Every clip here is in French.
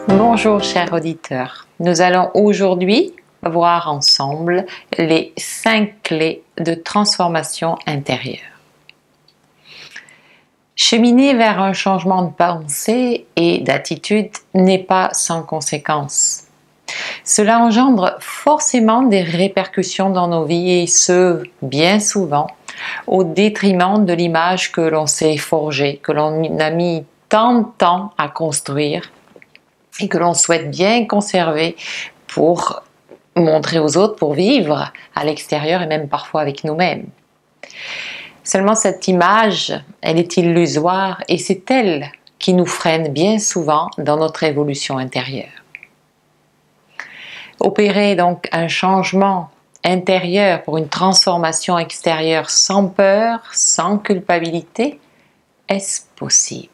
Bonjour chers auditeurs, nous allons aujourd'hui voir ensemble les 5 clés de transformation intérieure. Cheminer vers un changement de pensée et d'attitude n'est pas sans conséquences. Cela engendre forcément des répercussions dans nos vies et ce, bien souvent, au détriment de l'image que l'on s'est forgée, que l'on a mis tant de temps à construire et que l'on souhaite bien conserver pour montrer aux autres, pour vivre à l'extérieur et même parfois avec nous-mêmes. Seulement cette image, elle est illusoire et c'est elle qui nous freine bien souvent dans notre évolution intérieure. Opérer donc un changement intérieur pour une transformation extérieure sans peur, sans culpabilité, est-ce possible?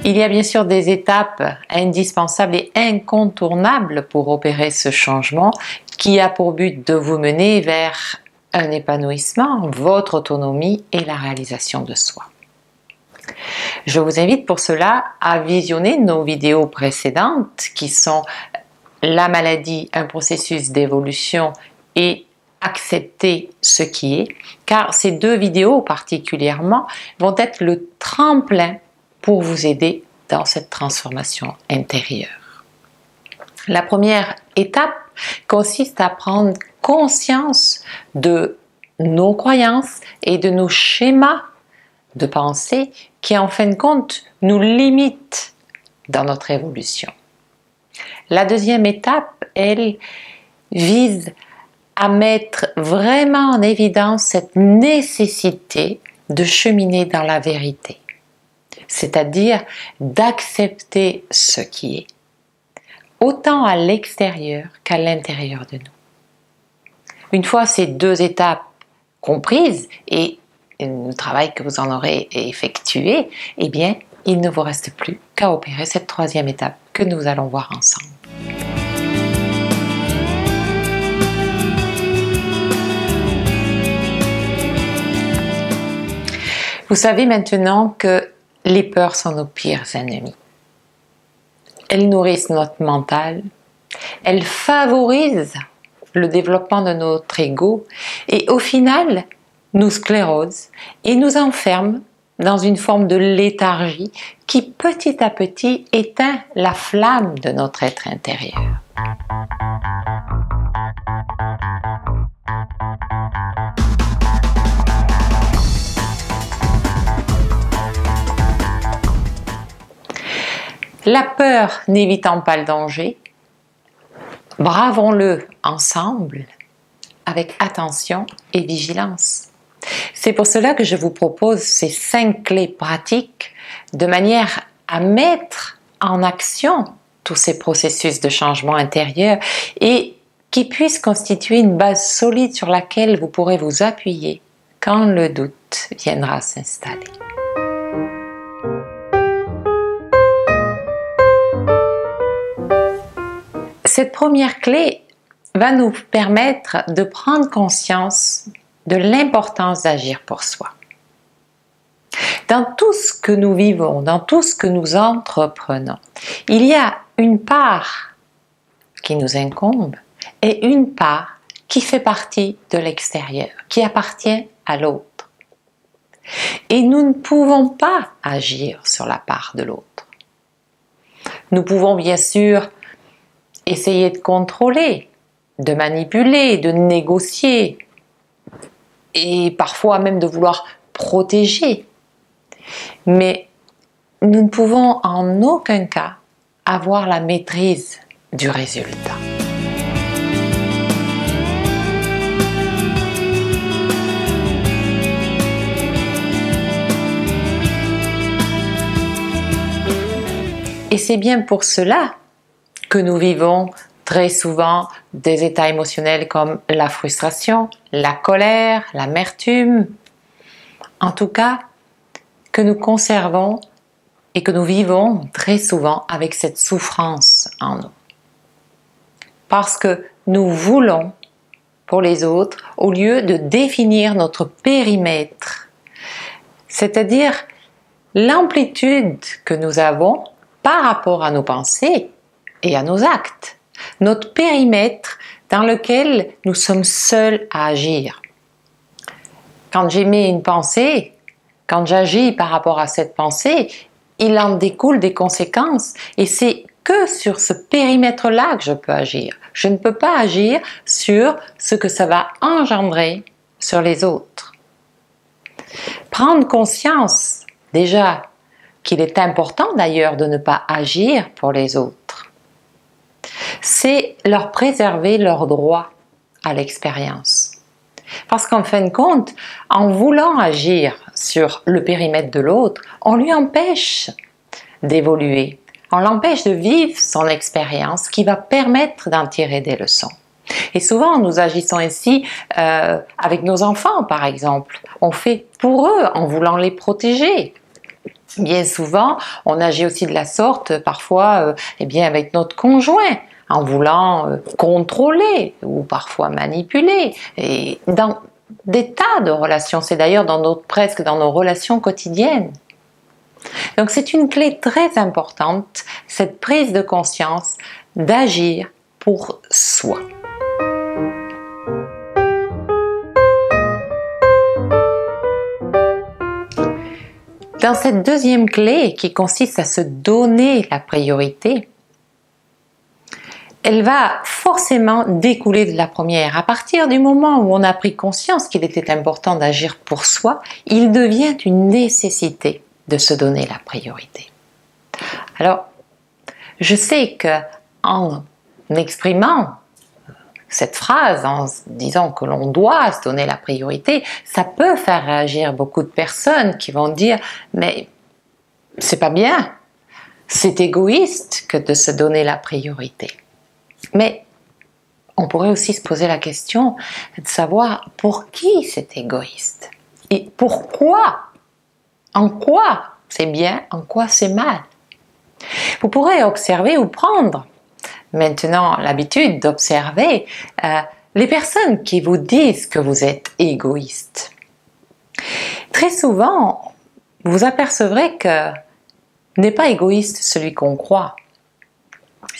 Il y a bien sûr des étapes indispensables et incontournables pour opérer ce changement qui a pour but de vous mener vers un épanouissement, votre autonomie et la réalisation de soi. Je vous invite pour cela à visionner nos vidéos précédentes qui sont la maladie, un processus d'évolution et accepter ce qui est, car ces 2 vidéos particulièrement vont être le tremplin pour vous aider dans cette transformation intérieure. La première étape consiste à prendre conscience de nos croyances et de nos schémas de pensée qui, en fin de compte, nous limitent dans notre évolution. La deuxième étape, elle, vise à mettre vraiment en évidence cette nécessité de cheminer dans la vérité. C'est-à-dire d'accepter ce qui est, autant à l'extérieur qu'à l'intérieur de nous. Une fois ces 2 étapes comprises et le travail que vous en aurez effectué, eh bien, il ne vous reste plus qu'à opérer cette 3e étape que nous allons voir ensemble. Vous savez maintenant que les peurs sont nos pires ennemis. Elles nourrissent notre mental, elles favorisent le développement de notre ego et au final nous sclérosent et nous enferment dans une forme de léthargie qui petit à petit éteint la flamme de notre être intérieur. La peur n'évitant pas le danger, bravons-le ensemble avec attention et vigilance. C'est pour cela que je vous propose ces 5 clés pratiques de manière à mettre en action tous ces processus de changement intérieur et qui puissent constituer une base solide sur laquelle vous pourrez vous appuyer quand le doute viendra s'installer. Cette première clé va nous permettre de prendre conscience de l'importance d'agir pour soi. Dans tout ce que nous vivons, dans tout ce que nous entreprenons, il y a une part qui nous incombe et une part qui fait partie de l'extérieur, qui appartient à l'autre. Et nous ne pouvons pas agir sur la part de l'autre. Nous pouvons bien sûr essayer de contrôler, de manipuler, de négocier et parfois même de vouloir protéger. Mais nous ne pouvons en aucun cas avoir la maîtrise du résultat. Et c'est bien pour cela que nous vivons très souvent des états émotionnels comme la frustration, la colère, l'amertume. En tout cas, que nous conservons et que nous vivons très souvent avec cette souffrance en nous. Parce que nous voulons pour les autres au lieu de définir notre périmètre, c'est-à-dire l'amplitude que nous avons par rapport à nos pensées et à nos actes, notre périmètre dans lequel nous sommes seuls à agir. Quand j'émets une pensée, quand j'agis par rapport à cette pensée, il en découle des conséquences et c'est que sur ce périmètre-là que je peux agir. Je ne peux pas agir sur ce que ça va engendrer sur les autres. Prendre conscience, déjà, qu'il est important d'ailleurs de ne pas agir pour les autres, c'est leur préserver leur droit à l'expérience. Parce qu'en fin de compte, en voulant agir sur le périmètre de l'autre, on lui empêche d'évoluer. On l'empêche de vivre son expérience qui va permettre d'en tirer des leçons. Et souvent, nous agissons ainsi avec nos enfants, par exemple. On fait pour eux en voulant les protéger. Bien souvent, on agit aussi de la sorte, parfois avec notre conjoint, en voulant contrôler ou parfois manipuler. Et dans des tas de relations, c'est d'ailleurs presque dans nos relations quotidiennes. Donc c'est une clé très importante, cette prise de conscience d'agir pour soi. Dans cette deuxième clé qui consiste à se donner la priorité, elle va forcément découler de la première. À partir du moment où on a pris conscience qu'il était important d'agir pour soi, il devient une nécessité de se donner la priorité. Alors, je sais que en exprimant cette phrase, en disant que l'on doit se donner la priorité, ça peut faire réagir beaucoup de personnes qui vont dire « mais c'est pas bien, c'est égoïste que de se donner la priorité ». Mais on pourrait aussi se poser la question de savoir pour qui c'est égoïste et pourquoi. En quoi c'est bien, en quoi c'est mal. Vous pourrez observer ou prendre maintenant l'habitude d'observer les personnes qui vous disent que vous êtes égoïste. Très souvent, vous apercevrez que n'est pas égoïste celui qu'on croit.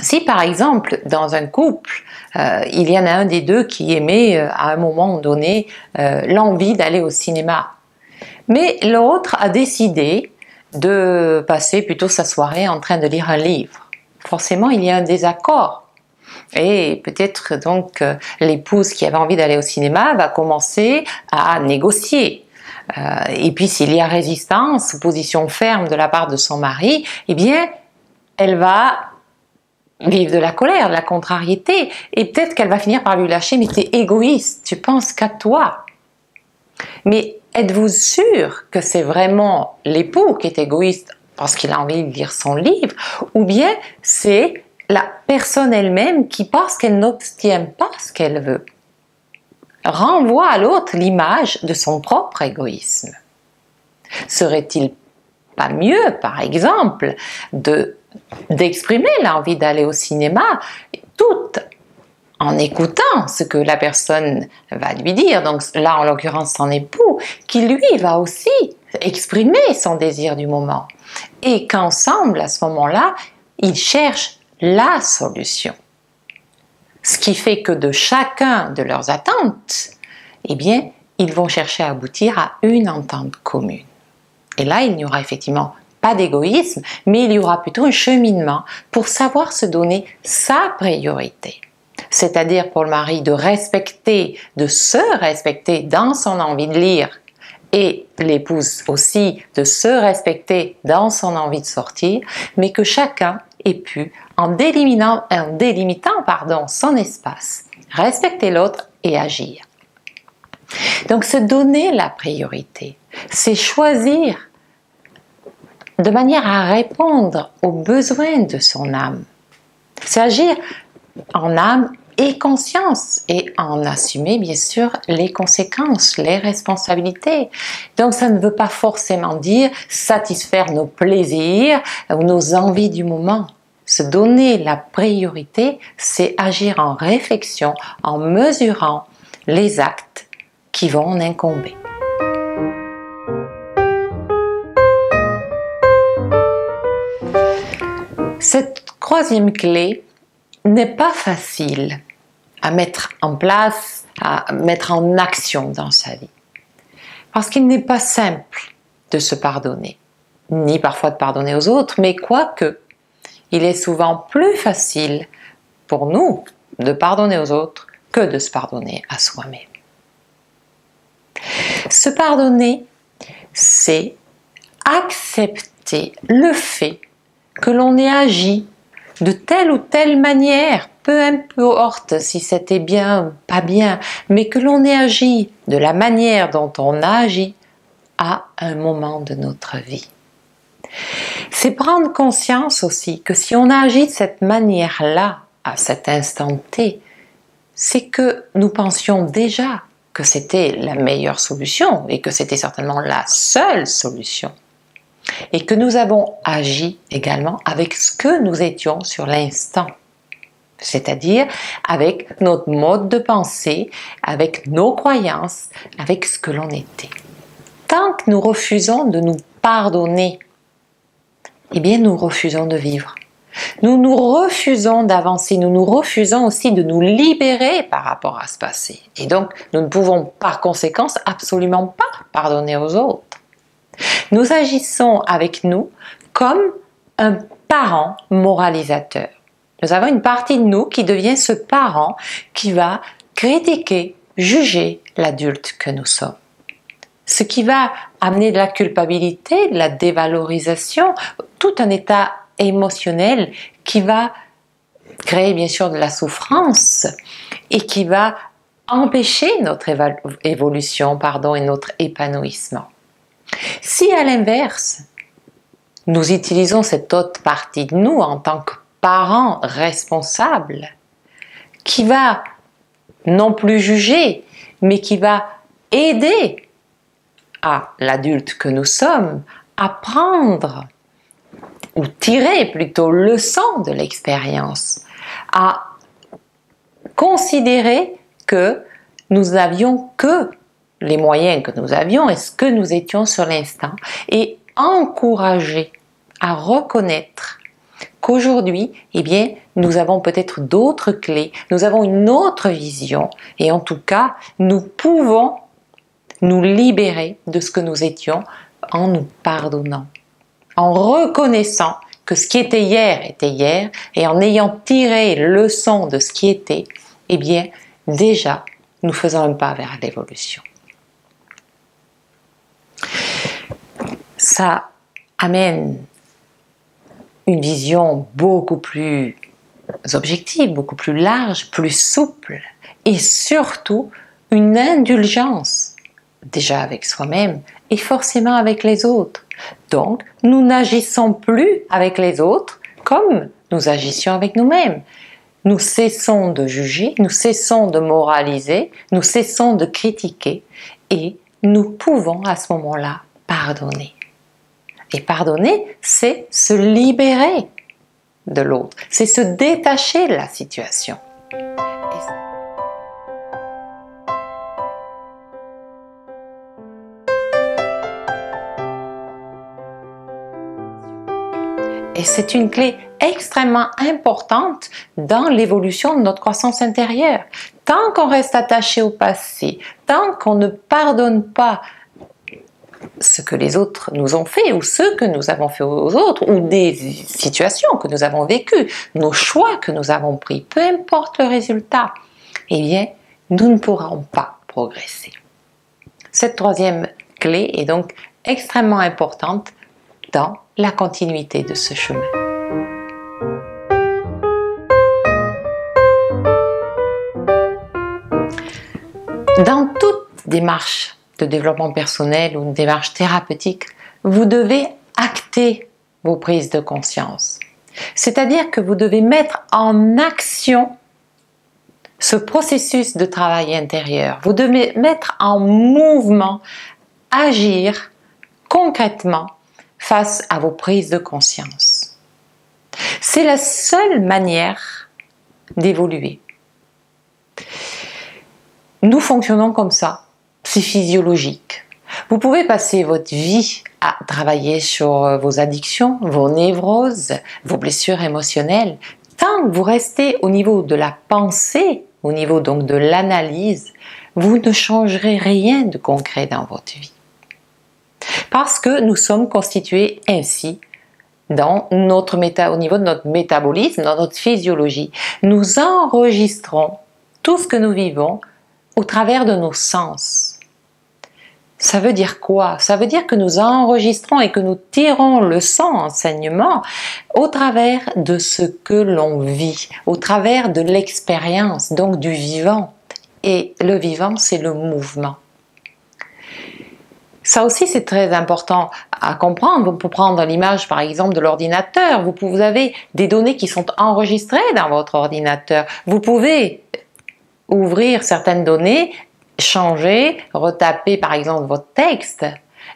Si par exemple, dans un couple, il y en a un des deux qui émet à un moment donné l'envie d'aller au cinéma, mais l'autre a décidé de passer plutôt sa soirée en train de lire un livre. Forcément, il y a un désaccord. Et peut-être donc l'épouse qui avait envie d'aller au cinéma va commencer à négocier. Et puis s'il y a résistance, opposition ferme de la part de son mari, eh bien, elle va vivre de la colère, de la contrariété. Et peut-être qu'elle va finir par lui lâcher, mais t'es égoïste, tu penses qu'à toi. Mais êtes-vous sûr que c'est vraiment l'époux qui est égoïste parce qu'il a envie de lire son livre, ou bien c'est la personne elle-même qui, parce qu'elle n'obtient pas ce qu'elle veut, renvoie à l'autre l'image de son propre égoïsme? Serait-il pas mieux, par exemple, d'exprimer l'envie d'aller au cinéma tout en écoutant ce que la personne va lui dire, donc là en l'occurrence son époux, qui lui va aussi exprimer son désir du moment, et qu'ensemble à ce moment-là, ils cherchent la solution. Ce qui fait que de chacun de leurs attentes, eh bien, ils vont chercher à aboutir à une entente commune. Et là, il n'y aura effectivement pas d'égoïsme, mais il y aura plutôt un cheminement pour savoir se donner sa priorité. C'est-à-dire pour le mari de respecter, de se respecter dans son envie de lire, et l'épouse aussi de se respecter dans son envie de sortir, mais que chacun ait pu, en délimitant son espace, respecter l'autre et agir. Donc se donner la priorité, c'est choisir de manière à répondre aux besoins de son âme. C'est agir en âme et conscience et en assumer bien sûr les conséquences, les responsabilités. Donc ça ne veut pas forcément dire satisfaire nos plaisirs ou nos envies du moment. Se donner la priorité, c'est agir en réflexion, en mesurant les actes qui vont en incomber. Cette troisième clé n'est pas facile à mettre en place, à mettre en action dans sa vie. Parce qu'il n'est pas simple de se pardonner, ni parfois de pardonner aux autres, mais quoique, il est souvent plus facile pour nous de pardonner aux autres que de se pardonner à soi-même. Se pardonner, c'est accepter le fait que l'on ait agi de telle ou telle manière, peu importe si c'était bien ou pas bien, mais que l'on ait agi de la manière dont on a agi à un moment de notre vie. C'est prendre conscience aussi que si on a agi de cette manière-là, à cet instant T, c'est que nous pensions déjà que c'était la meilleure solution et que c'était certainement la seule solution. Et que nous avons agi également avec ce que nous étions sur l'instant. C'est-à-dire avec notre mode de pensée, avec nos croyances, avec ce que l'on était. Tant que nous refusons de nous pardonner, eh bien nous refusons de vivre. Nous nous refusons d'avancer, nous nous refusons aussi de nous libérer par rapport à ce passé. Et donc, nous ne pouvons par conséquence absolument pas pardonner aux autres. Nous agissons avec nous comme un parent moralisateur. Nous avons une partie de nous qui devient ce parent qui va critiquer, juger l'adulte que nous sommes. Ce qui va amener de la culpabilité, de la dévalorisation, tout un état émotionnel qui va créer bien sûr de la souffrance et qui va empêcher notre évolution et notre épanouissement. Si à l'inverse, nous utilisons cette autre partie de nous en tant que parent responsable qui va non plus juger, mais qui va aider à l'adulte que nous sommes à prendre ou tirer plutôt leçon de l'expérience, à considérer que nous n'avions que les moyens que nous avions et ce que nous étions sur l'instant et encourager à reconnaître qu'aujourd'hui, eh bien, nous avons peut-être d'autres clés, nous avons une autre vision et en tout cas, nous pouvons nous libérer de ce que nous étions en nous pardonnant, en reconnaissant que ce qui était hier et en ayant tiré leçon de ce qui était, eh bien, déjà, nous faisons un pas vers l'évolution. Ça amène une vision beaucoup plus objective, beaucoup plus large, plus souple et surtout une indulgence déjà avec soi-même et forcément avec les autres. Donc, nous n'agissons plus avec les autres comme nous agissions avec nous-mêmes. Nous cessons de juger, nous cessons de moraliser, nous cessons de critiquer et nous pouvons à ce moment-là pardonner. Et pardonner, c'est se libérer de l'autre, c'est se détacher de la situation. Et c'est une clé extrêmement importante dans l'évolution de notre croissance intérieure. Tant qu'on reste attaché au passé, tant qu'on ne pardonne pas ce que les autres nous ont fait ou ce que nous avons fait aux autres ou des situations que nous avons vécues, nos choix que nous avons pris, peu importe le résultat, eh bien, nous ne pourrons pas progresser. Cette troisième clé est donc extrêmement importante dans la continuité de ce chemin. Dans toute démarche de développement personnel ou une démarche thérapeutique, vous devez acter vos prises de conscience. C'est-à-dire que vous devez mettre en action ce processus de travail intérieur. Vous devez mettre en mouvement, agir concrètement face à vos prises de conscience. C'est la seule manière d'évoluer. Nous fonctionnons comme ça, c'est physiologique. Vous pouvez passer votre vie à travailler sur vos addictions, vos névroses, vos blessures émotionnelles. Tant que vous restez au niveau de la pensée, au niveau donc de l'analyse, vous ne changerez rien de concret dans votre vie. Parce que nous sommes constitués ainsi dans au niveau de notre métabolisme, dans notre physiologie. Nous enregistrons tout ce que nous vivons au travers de nos sens. Ça veut dire quoi? Ça veut dire que nous enregistrons et que nous tirons le son, enseignement, au travers de ce que l'on vit, au travers de l'expérience, donc du vivant. Et le vivant, c'est le mouvement. Ça aussi, c'est très important à comprendre. Vous pouvez prendre l'image, par exemple, de l'ordinateur. Vous avez des données qui sont enregistrées dans votre ordinateur. Vous pouvez ouvrir certaines données, changer, retaper, par exemple, votre texte.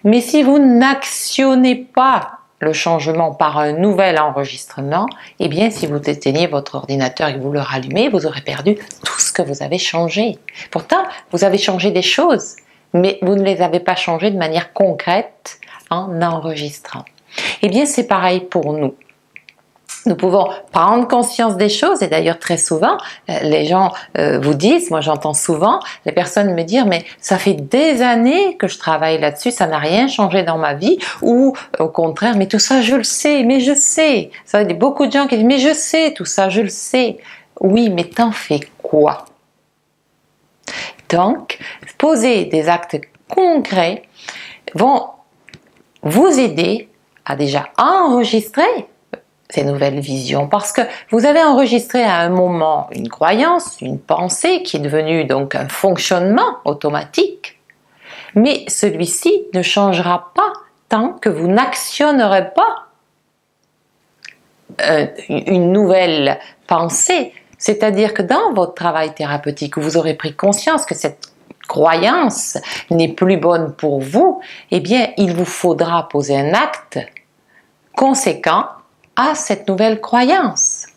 Mais si vous n'actionnez pas le changement par un nouvel enregistrement, eh bien, si vous éteignez votre ordinateur et que vous le rallumez, vous aurez perdu tout ce que vous avez changé. Pourtant, vous avez changé des choses, mais vous ne les avez pas changées de manière concrète en enregistrant. Eh bien, c'est pareil pour nous. Nous pouvons prendre conscience des choses et d'ailleurs très souvent, les gens vous disent, moi j'entends souvent les personnes me dire mais ça fait des années que je travaille là-dessus, ça n'a rien changé dans ma vie ou au contraire mais tout ça je le sais, mais je sais. Ça veut dire beaucoup de gens qui disent mais je sais tout ça, je le sais. Oui mais t'en fais quoi? Donc poser des actes concrets vont vous aider à déjà enregistrer ces nouvelles visions, parce que vous avez enregistré à un moment une croyance, une pensée qui est devenue donc un fonctionnement automatique, mais celui-ci ne changera pas tant que vous n'actionnerez pas une nouvelle pensée, c'est-à-dire que dans votre travail thérapeutique, vous aurez pris conscience que cette croyance n'est plus bonne pour vous, eh bien il vous faudra poser un acte conséquent à cette nouvelle croyance.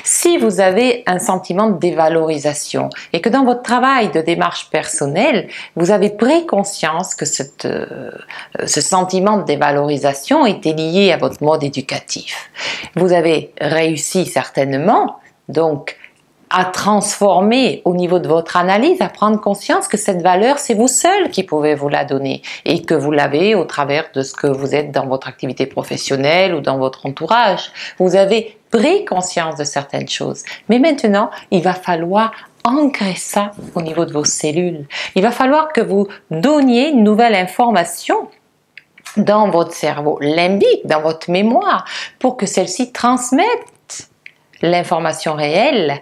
Si vous avez un sentiment de dévalorisation et que dans votre travail de démarche personnelle, vous avez pris conscience que ce sentiment de dévalorisation était lié à votre mode éducatif, vous avez réussi certainement donc à transformer au niveau de votre analyse, à prendre conscience que cette valeur, c'est vous seul qui pouvez vous la donner et que vous l'avez au travers de ce que vous êtes dans votre activité professionnelle ou dans votre entourage. Vous avez pris conscience de certaines choses. Mais maintenant, il va falloir ancrer ça au niveau de vos cellules. Il va falloir que vous donniez une nouvelle information dans votre cerveau limbique, dans votre mémoire, pour que celle-ci transmette l'information réelle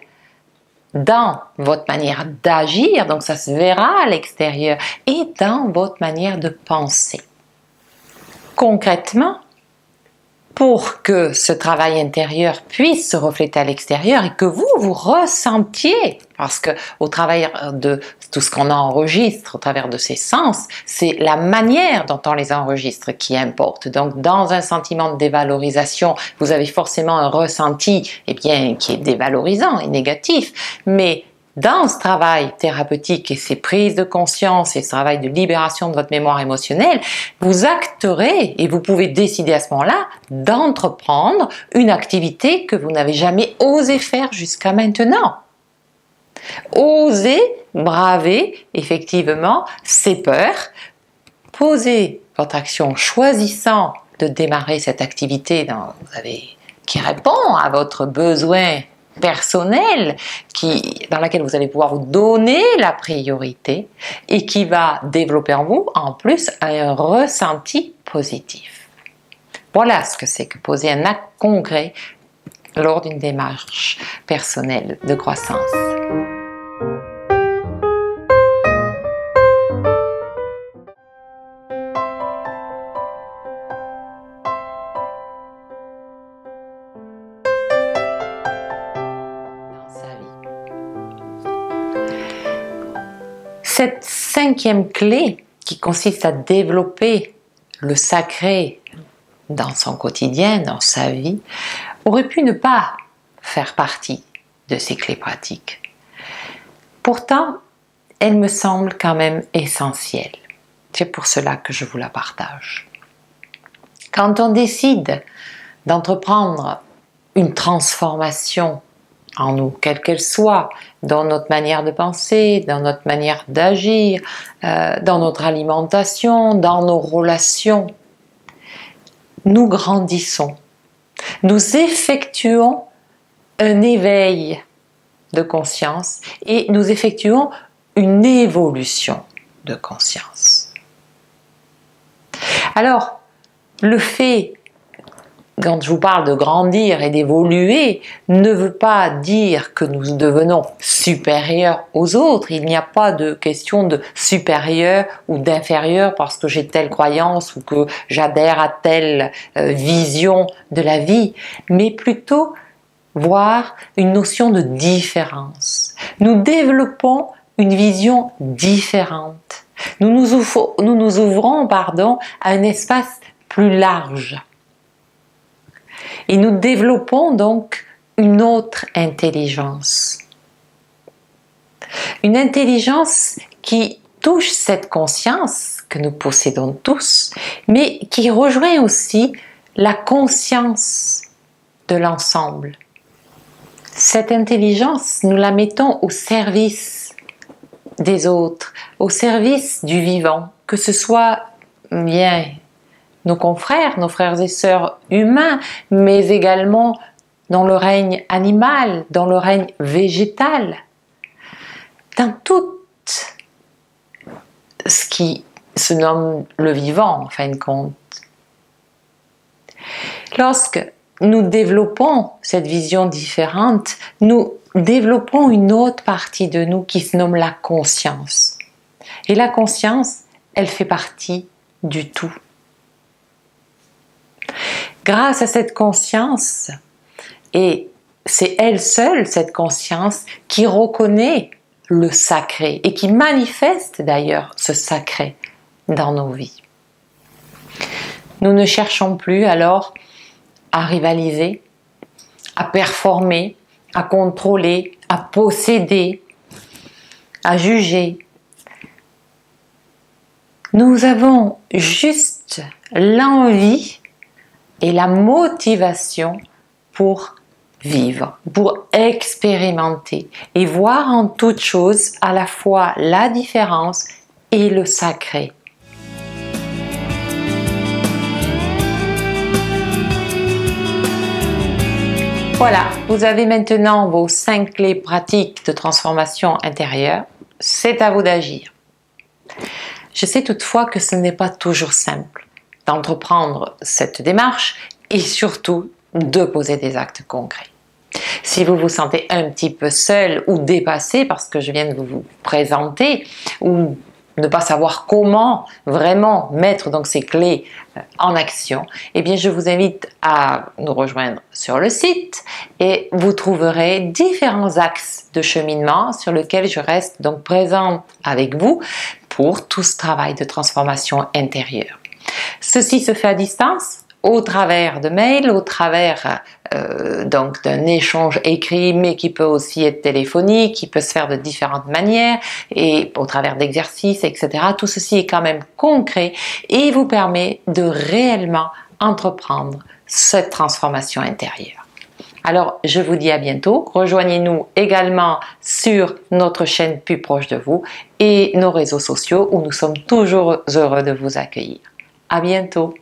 dans votre manière d'agir, donc ça se verra à l'extérieur, et dans votre manière de penser. Concrètement, pour que ce travail intérieur puisse se refléter à l'extérieur et que vous ressentiez, parce que au travers de tout ce qu'on enregistre, au travers de ces sens, c'est la manière dont on les enregistre qui importe. Donc, dans un sentiment de dévalorisation, vous avez forcément un ressenti, eh bien, qui est dévalorisant et négatif, mais dans ce travail thérapeutique et ces prises de conscience et ce travail de libération de votre mémoire émotionnelle, vous acterez et vous pouvez décider à ce moment-là d'entreprendre une activité que vous n'avez jamais osé faire jusqu'à maintenant. Osez braver effectivement ces peurs, posez votre action en choisissant de démarrer cette activité qui répond à votre besoin personnel, dans laquelle vous allez pouvoir vous donner la priorité et qui va développer en vous en plus un ressenti positif. Voilà ce que c'est que poser un acte concret lors d'une démarche personnelle de croissance. Cette cinquième clé qui consiste à développer le sacré dans son quotidien, dans sa vie, aurait pu ne pas faire partie de ces clés pratiques. Pourtant, elle me semble quand même essentielle. C'est pour cela que je vous la partage. Quand on décide d'entreprendre une transformation en nous, quelle qu'elle soit, dans notre manière de penser, dans notre manière d'agir, dans notre alimentation, dans nos relations, nous grandissons. Nous effectuons un éveil de conscience et nous effectuons une évolution de conscience. Alors, le fait, quand je vous parle de grandir et d'évoluer, ne veut pas dire que nous devenons supérieurs aux autres. Il n'y a pas de question de supérieur ou d'inférieur parce que j'ai telle croyance ou que j'adhère à telle vision de la vie, mais plutôt voir une notion de différence. Nous développons une vision différente. Nous nous ouvrons, à un espace plus large. Et nous développons donc une autre intelligence. Une intelligence qui touche cette conscience que nous possédons tous, mais qui rejoint aussi la conscience de l'ensemble. Cette intelligence, nous la mettons au service des autres, au service du vivant, que ce soit bien nos confrères, nos frères et sœurs humains, mais également dans le règne animal, dans le règne végétal, dans tout ce qui se nomme le vivant, en fin de compte. Lorsque nous développons cette vision différente, nous développons une autre partie de nous qui se nomme la conscience. Et la conscience, elle fait partie du tout. Grâce à cette conscience, et c'est elle seule, cette conscience, qui reconnaît le sacré et qui manifeste d'ailleurs ce sacré dans nos vies. Nous ne cherchons plus alors à rivaliser, à performer, à contrôler, à posséder, à juger. Nous avons juste l'envie et la motivation pour vivre, pour expérimenter et voir en toute chose à la fois la différence et le sacré. Voilà, vous avez maintenant vos 5 clés pratiques de transformation intérieure. C'est à vous d'agir. Je sais toutefois que ce n'est pas toujours simple d'entreprendre cette démarche et surtout de poser des actes concrets. Si vous vous sentez un petit peu seul ou dépassé parce que je viens de vous présenter ou ne pas savoir comment vraiment mettre donc ces clés en action, eh bien je vous invite à nous rejoindre sur le site et vous trouverez différents axes de cheminement sur lesquels je reste donc présente avec vous pour tout ce travail de transformation intérieure. Ceci se fait à distance, au travers de mails, au travers donc d'un échange écrit, mais qui peut aussi être téléphonique, qui peut se faire de différentes manières, et au travers d'exercices, etc. Tout ceci est quand même concret et vous permet de réellement entreprendre cette transformation intérieure. Alors, je vous dis à bientôt. Rejoignez-nous également sur notre chaîne plus proche de vous et nos réseaux sociaux où nous sommes toujours heureux de vous accueillir. À bientôt.